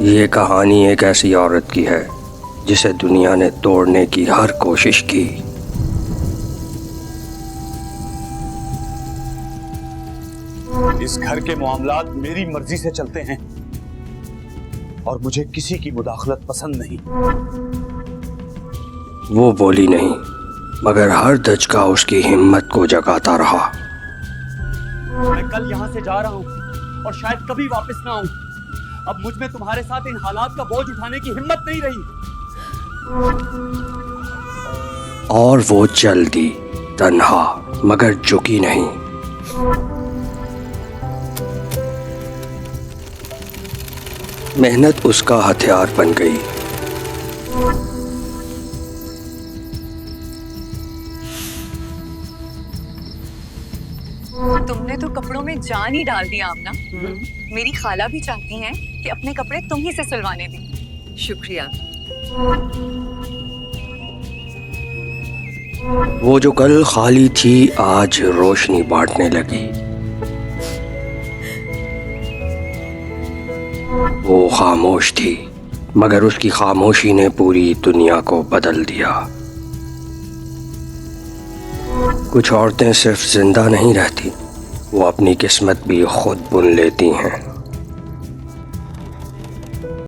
ये कहानी एक ऐसी औरत की है जिसे दुनिया ने तोड़ने की हर कोशिश की। इस घर के मामलात मेरी मर्जी से चलते हैं और मुझे किसी की मुदाखलत पसंद नहीं। वो बोली नहीं, मगर हर दचका उसकी हिम्मत को जगाता रहा। मैं कल यहाँ से जा रहा हूँ और शायद कभी वापस ना आऊं। अब मुझ में तुम्हारे साथ इन हालात का बोझ उठाने की हिम्मत नहीं रही। और वो चल दी, तन्हा मगर झुकी नहीं। मेहनत उसका हथियार बन गई। तुमने तो कपड़ों में जान ही डाल दिया आमना। मेरी खाला भी चाहती हैं कि अपने कपड़े तुम ही से सिलवाने दें। शुक्रिया। वो जो कल खाली थी आज रोशनी बांटने लगी। वो खामोश थी, मगर उसकी खामोशी ने पूरी दुनिया को बदल दिया। कुछ औरतें सिर्फ जिंदा नहीं रहती, वो अपनी किस्मत भी खुद बुन लेती हैं।